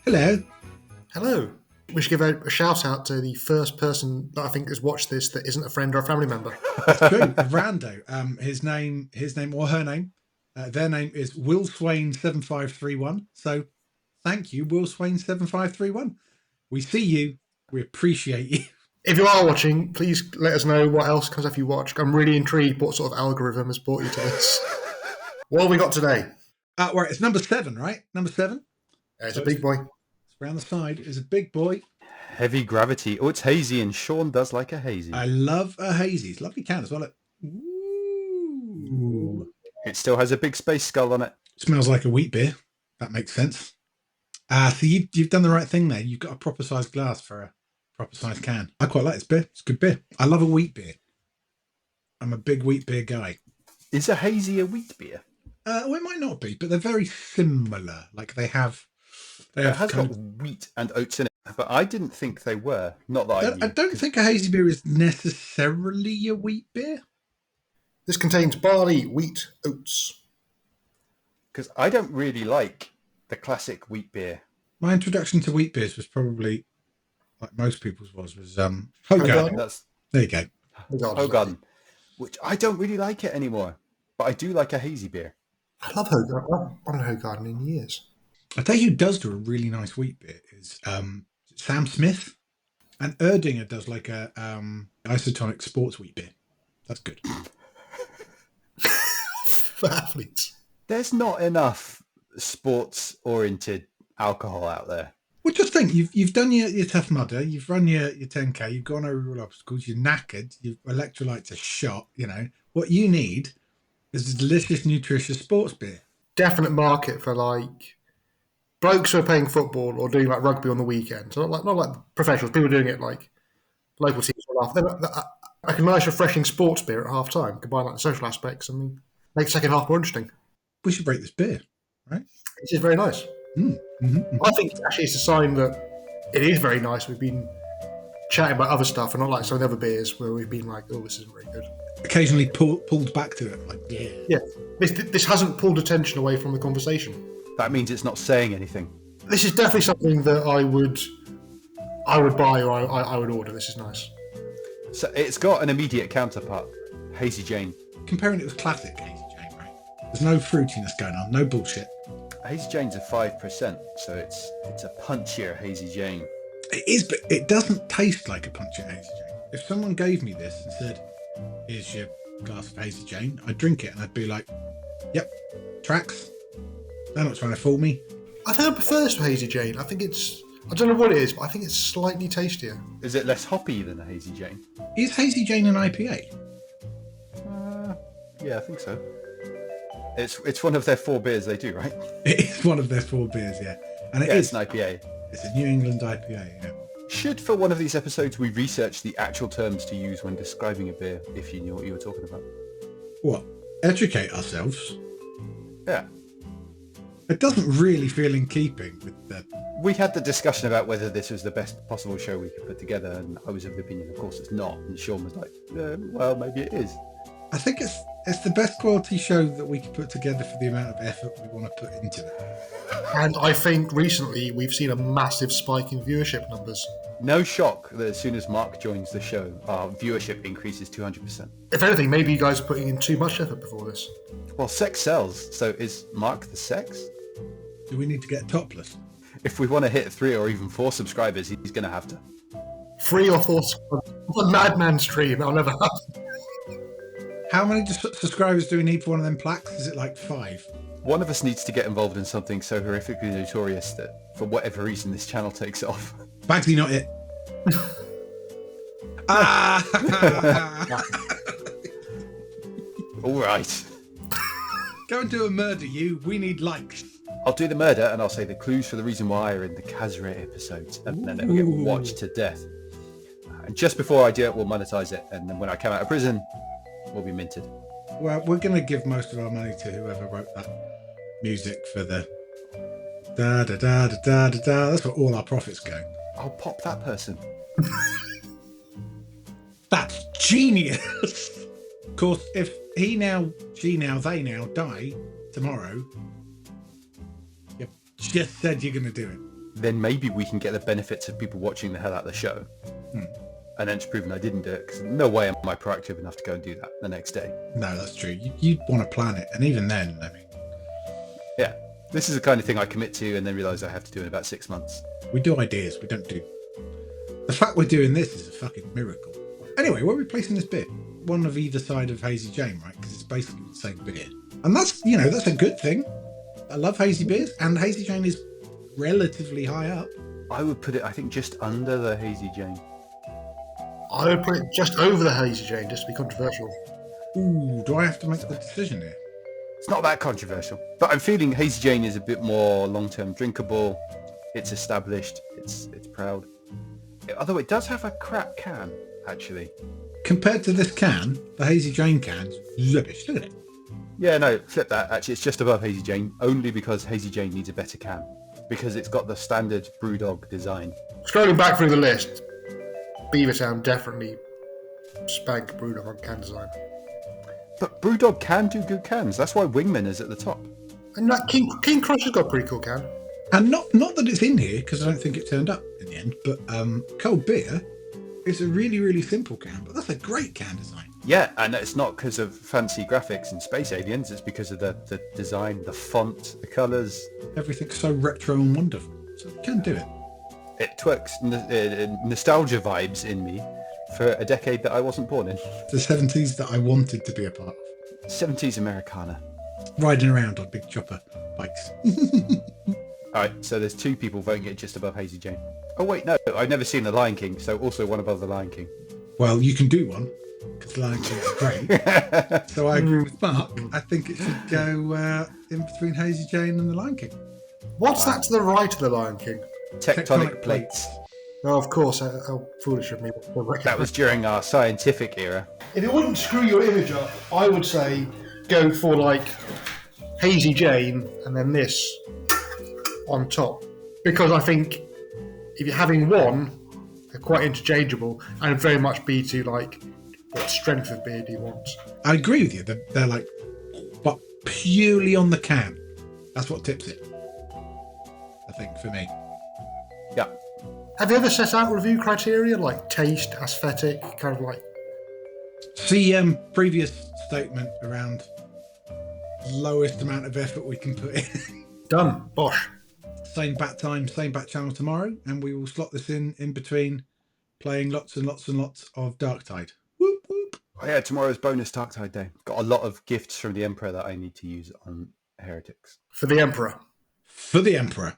Hello. Hello. We should give a shout out to the first person that I think has watched this that isn't a friend or a family member. That's true. Rando. His name or her name, their name is Will Swain 7531. So thank you, Will Swain 7531. We see you. We appreciate you. If you are watching, please let us know what else comes after you watch. I'm really intrigued what sort of algorithm has brought you to this. What have we got today? Right, it's number 7, right? Number 7. It's a big boy. It's around the side. It's a big boy. Heavy Gravity. Oh, it's hazy, and Sean does like a hazy. I love a hazy. It's a lovely can as well. Ooh. It still has a big space skull on it. Smells like a wheat beer. That makes sense. So you've done the right thing there. You've got a proper sized glass for a proper sized can. I quite like this beer. It's a good beer. I love a wheat beer. I'm a big wheat beer guy. Is a hazy a wheat beer? Well, it might not be, but they're very similar. Like they have. It has got wheat and oats in it, but I didn't think they were. Not that I knew. I don't think a hazy beer is necessarily a wheat beer. This contains barley, wheat, oats. Because I don't really like the classic wheat beer. My introduction to wheat beers was probably, like most people's was Hoegaarden. There you go. Hoegaarden, which I don't really like it anymore, but I do like a hazy beer. I love Hoegaarden. I've had Hoegaarden in years. I tell you who does do a really nice wheat beer is Sam Smith, and Erdinger does like a isotonic sports wheat beer. That's good. For athletes. There's not enough sports-oriented alcohol out there. Well, just think, you've done your Tough Mudder, you've run your 10K, you've gone over all obstacles, you're knackered, your electrolytes are shot, you know. What you need is a delicious, nutritious sports beer. Definite market for like blokes who are playing football or doing like rugby on the weekend. So not like professionals, people doing it like local teams. Like a nice, refreshing sports beer at half time, combine like the social aspects and make the second half more interesting. We should break this beer, right? This is very nice. I think actually it's a sign that it is very nice. We've been chatting about other stuff and not like some of the other beers where we've been like, oh, this isn't very good. Occasionally pulled back to it, like, yeah. This hasn't pulled attention away from the conversation. That means it's not saying anything. This is definitely something that I would buy or I would order. This is nice. So it's got an immediate counterpart, Hazy Jane. Comparing it with classic Hazy Jane, right? There's no fruitiness going on, no bullshit. Hazy Jane's a 5%, so it's a punchier Hazy Jane. It is, but it doesn't taste like a punchier Hazy Jane. If someone gave me this and said, here's your glass of Hazy Jane, I'd drink it and I'd be like, yep, tracks. They're not trying to fool me. I think I prefer this to Hazy Jane. I don't know what it is, but I think it's slightly tastier. Is it less hoppy than a Hazy Jane? Is Hazy Jane an IPA? Yeah, I think so. It's one of their 4 beers they do, right? It is one of their 4 beers, yeah. And it's an IPA. It's a New England IPA, yeah. Should, for one of these episodes, we research the actual terms to use when describing a beer, if you knew what you were talking about? What? Educate ourselves? Yeah. It doesn't really feel in keeping with the... We had the discussion about whether this was the best possible show we could put together, and I was of the opinion, of course, it's not. And Sean was like, well, maybe it is. I think it's the best quality show that we could put together for the amount of effort we want to put into it. And I think recently we've seen a massive spike in viewership numbers. No shock that as soon as Mark joins the show, our viewership increases 200%. If anything, maybe you guys are putting in too much effort before this. Well, sex sells, so is Mark the sex? Do we need to get topless? If we want to hit 3 or even 4 subscribers, he's going to have to. 3 or 4 subscribers. A madman stream, that'll never happen. How many subscribers do we need for one of them plaques? Is it like 5? One of us needs to get involved in something so horrifically notorious that, for whatever reason, this channel takes off. Bagsy, not it. All right. Go and do a murder, you. We need likes. I'll do the murder, and I'll say the clues for the reason why are in the Kazure episodes, and then it'll get watched to death. And just before I do it, we'll monetize it, and then when I come out of prison, we'll be minted. Well, we're going to give most of our money to whoever wrote that music for the da-da-da-da-da-da-da. That's where all our profits go. I'll pop that person. That's genius! Of course, if he now, she now, they now die tomorrow, you just said you're going to do it. then maybe we can get the benefits of people watching the hell out of the show. And then it's proven I didn't do it, because no way am I proactive enough to go and do that the next day. No, that's true. You'd want to plan it, and even then, I mean, Yeah, this is the kind of thing I commit to and then realise I have to do in about 6 months. we do ideas. We don't do. The fact we're doing this is a fucking miracle. Anyway, where are we placing this beer? One of either side of Hazy Jane, right? Because it's basically the same beer, and that's that's a good thing. I love hazy beers, and Hazy Jane is relatively high up. I would put it, I think, just under the Hazy Jane. I would put it just over the Hazy Jane, just to be controversial. Ooh, do I have to make the decision here? It's not that controversial, but I'm feeling Hazy Jane is a bit more long-term drinkable. It's established. It's proud. Although it does have a crap can, actually. Compared to this can, the Hazy Jane can's rubbish. Look at it. Yeah, no, flip that. Actually, it's just above Hazy Jane, only because Hazy Jane needs a better can. Because it's got the standard Brewdog design. Scrolling back through the list, Beavertown definitely spank Brewdog on can design. But Brewdog can do good cans. That's why Wingman is at the top. And that King Crusher's got a pretty cool can. And not that it's in here, because I don't think it turned up in the end, but Cold Beer is a really, really simple can, but that's a great can design. Yeah, and it's not because of fancy graphics and space aliens. It's because of the design, the font, the colours. Everything's so retro and wonderful. So it can do it. It twerks nostalgia vibes in me for a decade that I wasn't born in. The 70s that I wanted to be a part of. 70s Americana. Riding around on big chopper bikes. Alright, so there's 2 people voting it just above Hazy Jane. Oh wait, no, I've never seen The Lion King, so also one above The Lion King. Well, you can do one, because Lion King is great. So I agree with Mark. I think it should go in between Hazy Jane and the Lion King. What's that to the right of the Lion King? Tectonic plates. Oh, of course, how foolish of me. That was during our scientific era. If it wouldn't screw your image up, I would say go for like Hazy Jane and then this on top. Because I think if you're having one, they're quite interchangeable and very much be to like what strength of beer do you want. I agree with you. They're like, but purely on the can. That's what tips it, I think, for me. Yeah. Have you ever set out review criteria like taste, aesthetic, kind of like? See previous statement around lowest amount of effort we can put in. Done. Bosh. Same bat time, same bat channel tomorrow, and we will slot this in between playing lots and lots and lots of Darktide. Whoop whoop. Oh yeah, tomorrow's bonus Darktide Day. Got a lot of gifts from the Emperor that I need to use on Heretics. For the Emperor. For the Emperor.